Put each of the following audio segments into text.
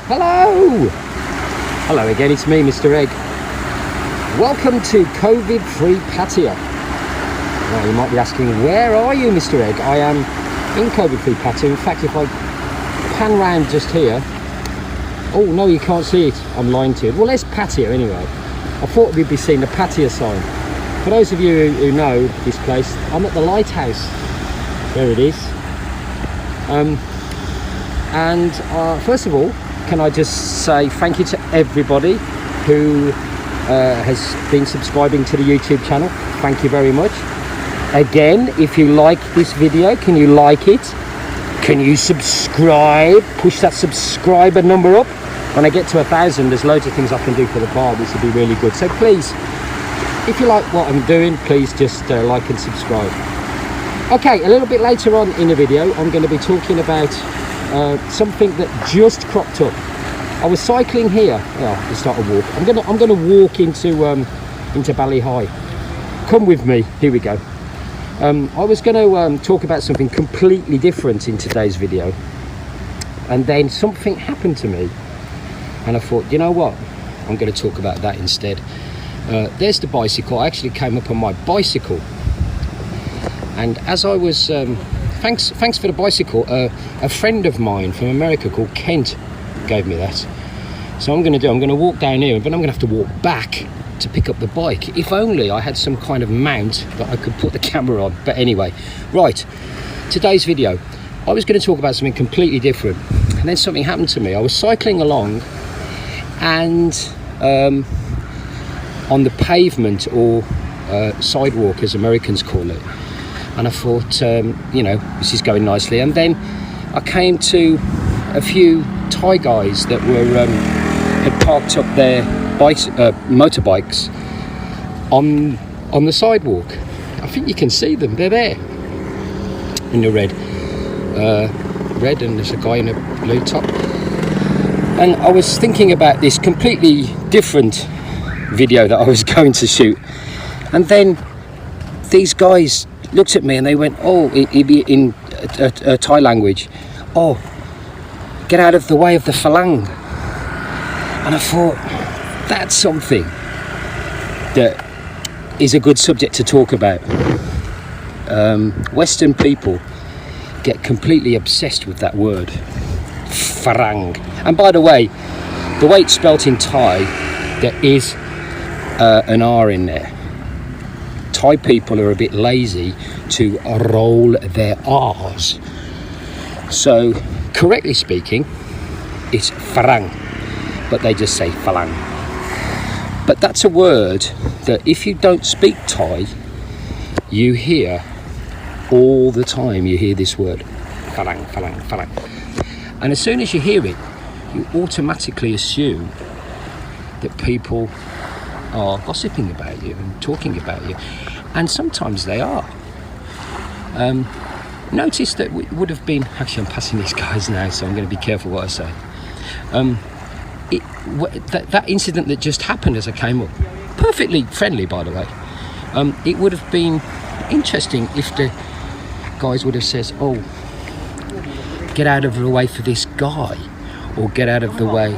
Hello! Hello again, it's me, Mr. Egg. Welcome to COVID-free patio. Now you might be asking, where are you, Mr. Egg? I am in COVID-free patio. In fact, if I pan round just here, oh no, you can't see it. I'm lying to you. Well, there's patio anyway. I thought we'd be seeing the patio sign. For those of you who know this place, I'm at the lighthouse. There it is. First of all, can I just say thank you to everybody who has been subscribing to the YouTube channel. Thank you very much. Again, if you like this video, can you like it? Can you subscribe? Push that subscriber number up. When I get to 1,000, there's loads of things I can do for the bar, which would be really good. So please, if you like what I'm doing, please just like and subscribe. Okay, a little bit later on in the video, I'm going to be talking about something that just cropped up. I was cycling here. Oh, it's not a walk. I'm gonna walk into Ballyhigh. Come with me. Here we go. I was going to talk about something completely different in today's video, and then something happened to me, and I thought, you know what? I'm going to talk about that instead. There's the bicycle. I actually came up on my bicycle, and as I was thanks for the bicycle. A friend of mine from America called Kent gave me that. So I'm going to walk down here, but I'm going to have to walk back to pick up the bike. If only I had some kind of mount that I could put the camera on. But anyway, right, today's video, I was going to talk about something completely different, and then something happened to me. I was cycling along, and on the pavement, or sidewalk as Americans call it, and I thought, you know, this is going nicely. And then I came to a few Thai guys that were had parked up their motorbikes on the sidewalk. I think you can see them. They're there in the red, and there's a guy in a blue top. And I was thinking about this completely different video that I was going to shoot, and then these guys looked at me and they went, oh, in Thai language, oh, get out of the way of the phalang. And I thought, that's something that is a good subject to talk about. Western people get completely obsessed with that word, phalang. And by the way it's spelt in Thai, there is an R in there. Thai people are a bit lazy to roll their R's. So, correctly speaking, it's phalang, but they just say phalang. But that's a word that if you don't speak Thai, you hear all the time. You hear this word, phalang, phalang, phalang. And as soon as you hear it, you automatically assume that people are gossiping about you and talking about you, and sometimes they are. Notice that we would have been, actually I'm passing these guys now, so I'm going to be careful what I say. That incident that just happened as I came up, perfectly friendly by the way, it would have been interesting if the guys would have said, oh, get out of the way for this guy, or get out of the way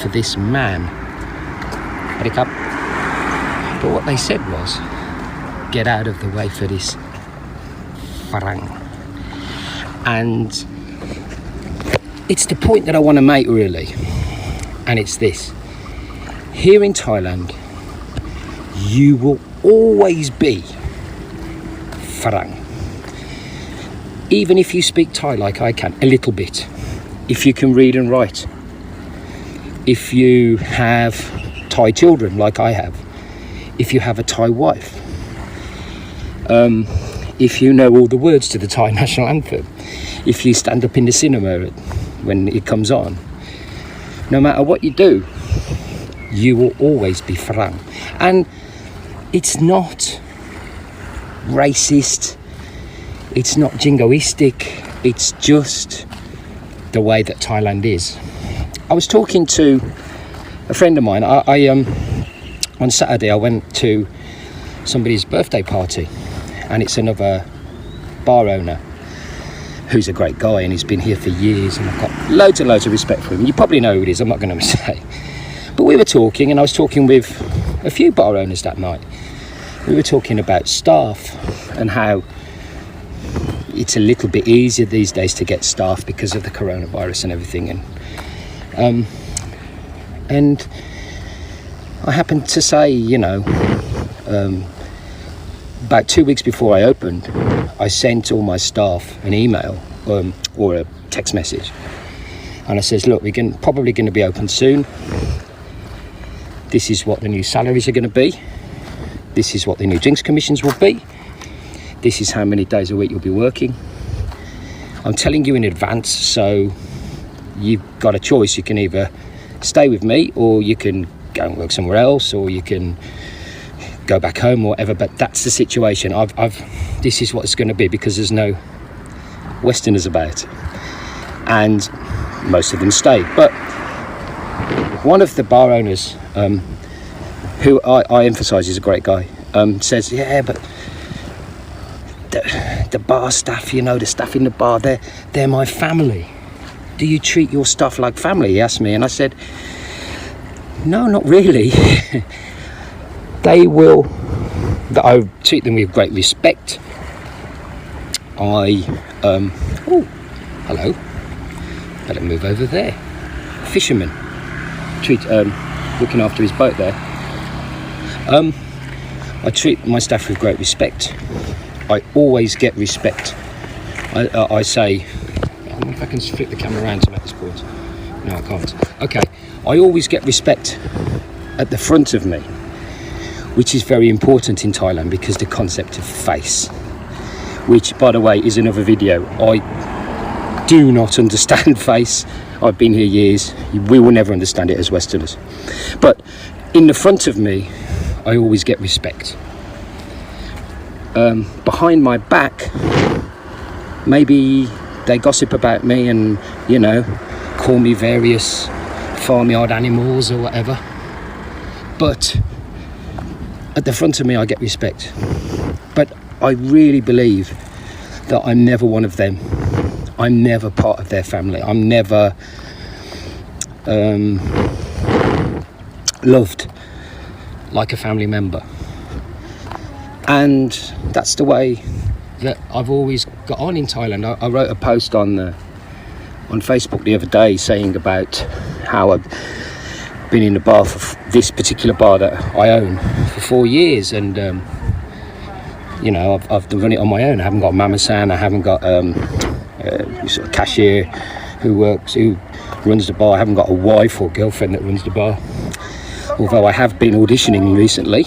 for this man. But what they said was, get out of the way for this phalang. And it's the point that I want to make, really, and it's this: here in Thailand, you will always be phalang. Even if you speak Thai like I can, a little bit, if you can read and write, if you have Thai children like I have, if you have a Thai wife, if you know all the words to the Thai national anthem, if you stand up in the cinema when it comes on, no matter what you do, you will always be phalang. And it's not racist, it's not jingoistic, it's just the way that Thailand is. I was talking to a friend of mine. On Saturday I went to somebody's birthday party, and it's another bar owner, who's a great guy, and he's been here for years, and I've got loads and loads of respect for him. You probably know who it is, I'm not going to say. But we were talking, and I was talking with a few bar owners that night. We were talking about staff and how it's a little bit easier these days to get staff because of the coronavirus and everything. And I happened to say, you know, about 2 weeks before I opened, I sent all my staff an email or a text message, and I says, look, we're probably going to be open soon. This is what the new salaries are going to be. This is what the new drinks commissions will be. This is how many days a week you'll be working. I'm telling you in advance, so you've got a choice. You can either stay with me, or you can go and work somewhere else, or you can go back home or whatever. But that's the situation. This is what it's going to be, because there's no Westerners about, and most of them stay. But one of the bar owners, who I emphasise is a great guy, says, yeah, but the bar staff, you know, the staff in the bar, they're my family. Do you treat your staff like family? He asked me, and I said, no, not really. I treat them with great respect. Oh, hello. Better move over there. Fisherman. Looking after his boat there. I treat my staff with great respect. I always get respect. I say, I wonder if I can flip the camera around to make this point. No, I can't. Okay. I always get respect at the front of me, which is very important in Thailand, because the concept of face, which, by the way, is another video. I do not understand face. I've been here years. We will never understand it as Westerners. But in the front of me, I always get respect. Behind my back, maybe they gossip about me and, you know, call me various farmyard animals or whatever. But at the front of me, I get respect. But I really believe that I'm never one of them. I'm never part of their family. I'm never loved like a family member. And that's the way that I've always got on in Thailand. I wrote a post on Facebook the other day saying about how I've been in the bar for this particular bar that I own for 4 years, and you know, I've run it on my own. I haven't got a mama-san. I haven't got sort of cashier who runs the bar. I haven't got a wife or girlfriend that runs the bar, although I have been auditioning recently.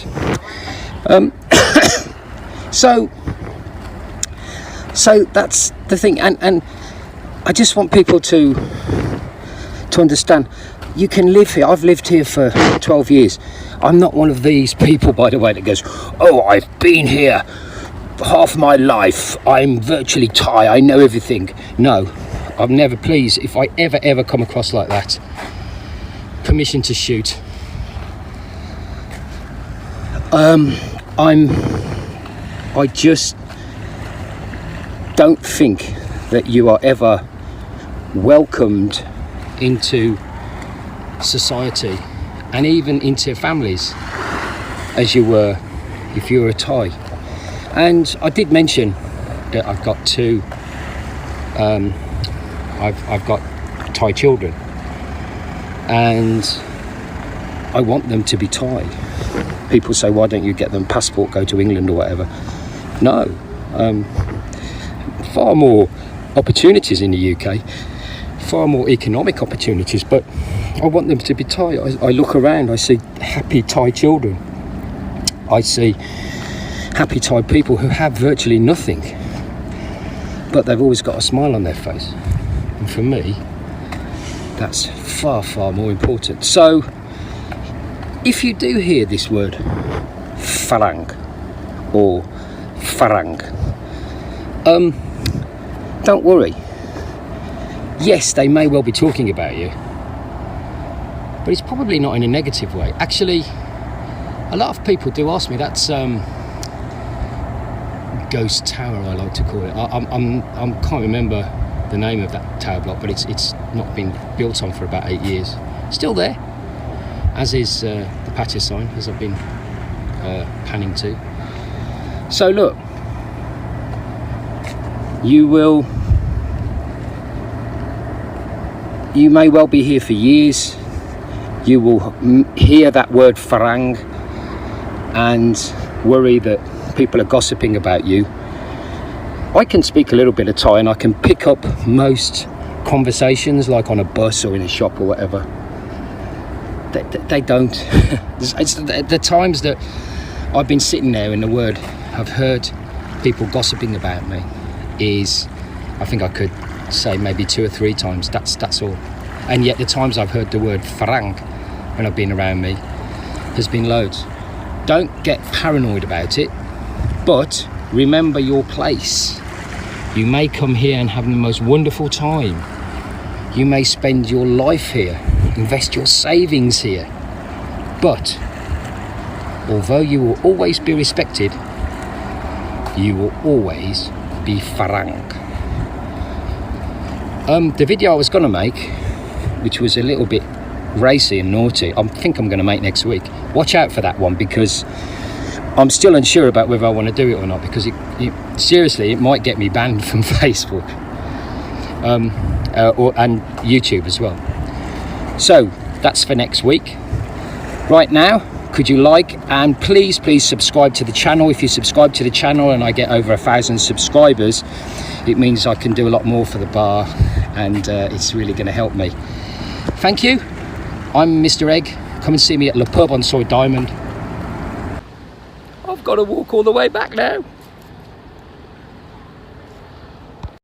So that's the thing, and I just want people to understand, you can live here. I've lived here for 12 years. I'm not one of these people, by the way, that goes, oh, I've been here half my life, I'm virtually Thai, I know everything. No, I've never. Please, if I ever come across like that, permission to shoot. I just don't think that you are ever welcomed into society and even into families as you were if you were a Thai. And I did mention that I've got two I've got Thai children, and I want them to be Thai. People say, why don't you get them passport, go to England or whatever? No, far more opportunities in the UK, far more economic opportunities, but I want them to be Thai. I look around, I see happy Thai children, I see happy Thai people who have virtually nothing, but they've always got a smile on their face, and for me that's far more important. So if you do hear this word Farang or Farang, don't worry. Yes, they may well be talking about you, but it's probably not in a negative way. Actually, a lot of people do ask me, that's ghost tower, I like to call it. I can't remember the name of that tower block, but it's not been built on for about 8 years. Still there, as is the patio sign, as I've been panning to. So look, you may well be here for years. You will hear that word Farang and worry that people are gossiping about you. I can speak a little bit of Thai and I can pick up most conversations, like on a bus or in a shop or whatever. They don't. It's the times that I've been sitting there and the word I've heard people gossiping about me is, I think I could say maybe 2 or 3 times. That's all. And yet the times I've heard the word Farang when I've been around me has been loads. Don't get paranoid about it, but remember your place. You may come here and have the most wonderful time. You may spend your life here, invest your savings here. But although you will always be respected, you will always be Farang. The video I was going to make, which was a little bit racy and naughty, I think I'm going to make next week. Watch out for that one, because I'm still unsure about whether I want to do it or not, because seriously, it might get me banned from Facebook and YouTube as well. So that's for next week. Right now, could you like and please subscribe to the channel. If you subscribe to the channel and I get over 1,000 subscribers, it means I can do a lot more for the bar, and it's really going to help me. Thank you. I'm Mr. Egg. Come and see me at Le Pub on Soy Diamond. I've got to walk all the way back now.